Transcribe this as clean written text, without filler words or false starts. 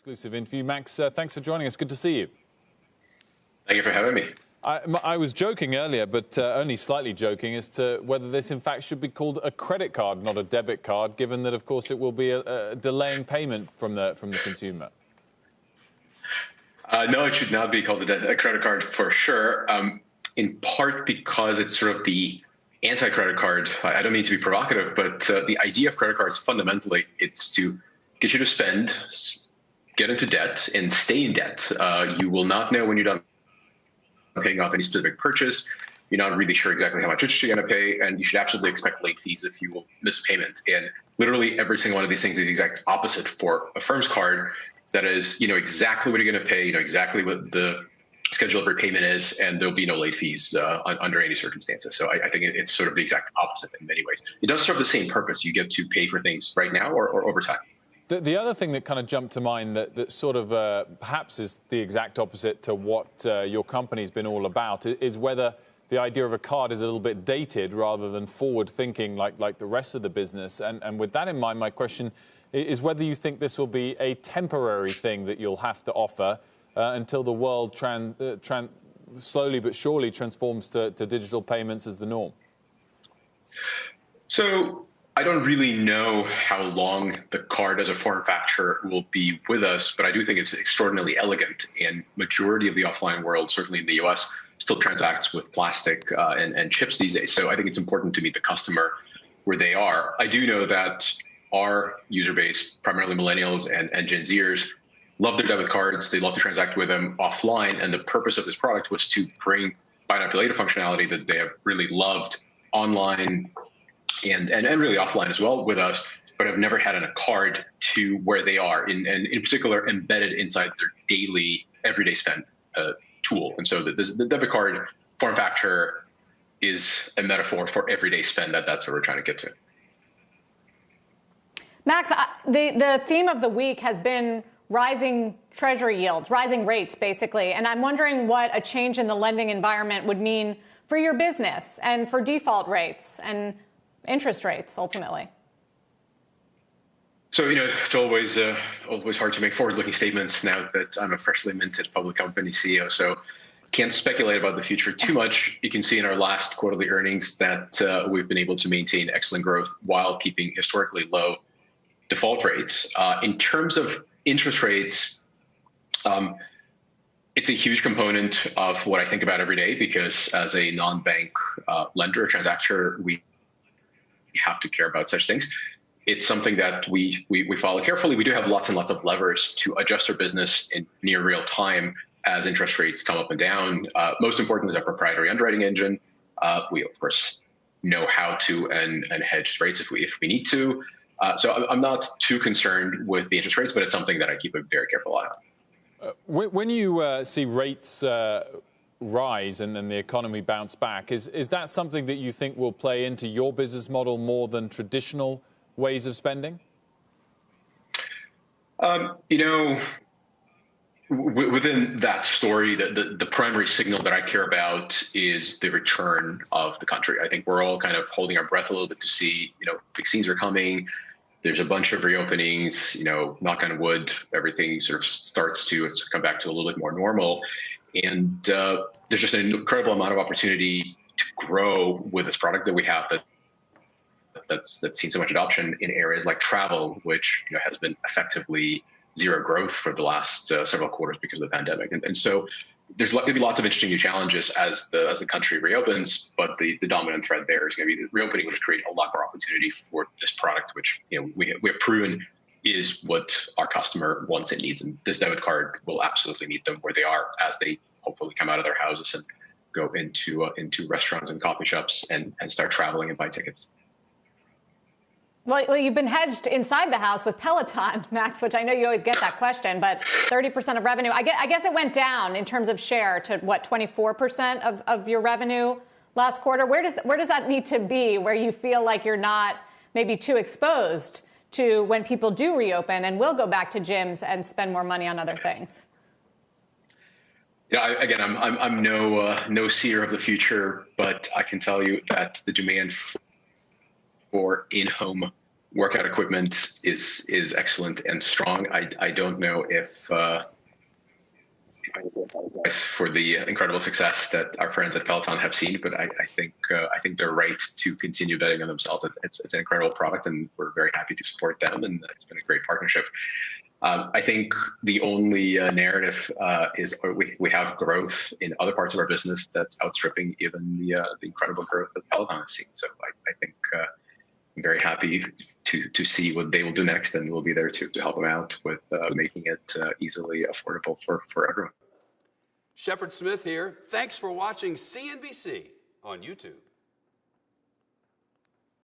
Exclusive interview. Max, thanks for joining us. Good to see you. Thank you for having me. I was joking earlier, but only slightly joking, as to whether this, in fact, should be called a credit card, not a debit card, given that, of course, it will be a delaying payment from the consumer. No, it should not be called a credit card for sure, in part because it's sort of the anti-credit card. I don't mean to be provocative, but the idea of credit cards, fundamentally, it's to get you to spend, get into debt, and stay in debt. You will not know when you're done paying off any specific purchase. You're not really sure exactly how much interest you're going to pay, and you should absolutely expect late fees if you will miss payment. And literally every single one of these things is the exact opposite for Affirm's card. That is, you know exactly what you're going to pay, you know exactly what the schedule of repayment is, and there'll be no late fees under any circumstances. So I think it's sort of the exact opposite in many ways. It does serve the same purpose. You get to pay for things right now or over time. The other thing that kind of jumped to mind that sort of perhaps is the exact opposite to what your company's been all about is whether the idea of a card is a little bit dated rather than forward-thinking like the rest of the business. And with that in mind, my question is whether you think this will be a temporary thing that you'll have to offer until the world slowly but surely transforms to digital payments as the norm. So I don't really know how long the card as a form factor will be with us, but I do think it's extraordinarily elegant. And majority of the offline world, certainly in the US, still transacts with plastic and chips these days. So I think it's important to meet the customer where they are. I do know that our user base, primarily millennials and Gen Zers, love their debit cards. They love to transact with them offline. And the purpose of this product was to bring buy now, pay later functionality that they have really loved online and really offline as well with us, but have never had in a card to where they are, and in particular embedded inside their daily, everyday spend tool. And so the debit card form factor is a metaphor for everyday spend. That's what we're trying to get to. Max, the theme of the week has been rising treasury yields, rising rates, basically. And I'm wondering what a change in the lending environment would mean for your business and for default rates and interest rates, ultimately. So, it's always hard to make forward-looking statements now that I'm a freshly minted public company CEO. So can't speculate about the future too much. You can see in our last quarterly earnings that we've been able to maintain excellent growth while keeping historically low default rates. In terms of interest rates, it's a huge component of what I think about every day, because as a non-bank lender or transactor, we have to care about such things. It's something that we follow carefully. We do have lots and lots of levers to adjust our business in near real time as interest rates come up and down. Most important is our proprietary underwriting engine. We, of course, know how to and hedge rates if we need to. So I'm not too concerned with the interest rates, but it's something that I keep a very careful eye on. When you see rates rise and then the economy bounce back, is that something that you think will play into your business model more than traditional ways of spending? Within that story, the primary signal that I care about is the return of the country. I think we're all kind of holding our breath a little bit to see, vaccines are coming. There's a bunch of reopenings, knock on wood, everything sort of starts to come back to a little bit more normal. And there's just an incredible amount of opportunity to grow with this product that we have that's seen so much adoption in areas like travel, which has been effectively zero growth for the last several quarters because of the pandemic. And so there's going to be lots of interesting new challenges as the country reopens, but the dominant thread there is going to be the reopening, which create a lot more opportunity for this product, which we have proven is what our customer wants and needs. And this debit card will absolutely meet them where they are as they hopefully come out of their houses and go into restaurants and coffee shops and start traveling and buy tickets. Well, you've been hedged inside the house with Peloton, Max, which I know you always get that question, but 30% of revenue, I guess it went down in terms of share to, 24% of your revenue last quarter? Where does that need to be, where you feel like you're not maybe too exposed to when people do reopen and will go back to gyms and spend more money on other things? Again, I'm no seer of the future, but I can tell you that the demand for in-home workout equipment is excellent and strong. I don't know if for the incredible success that our friends at Peloton have seen, but I think they're right to continue betting on themselves. It's an incredible product, and we're very happy to support them, and it's been a great partnership. I think the only narrative is we have growth in other parts of our business that's outstripping even the incredible growth that Peloton has seen. So I think I'm very happy to see what they will do next, and we'll be there to help them out with making it easily affordable for everyone. Shepard Smith here. Thanks for watching CNBC on YouTube.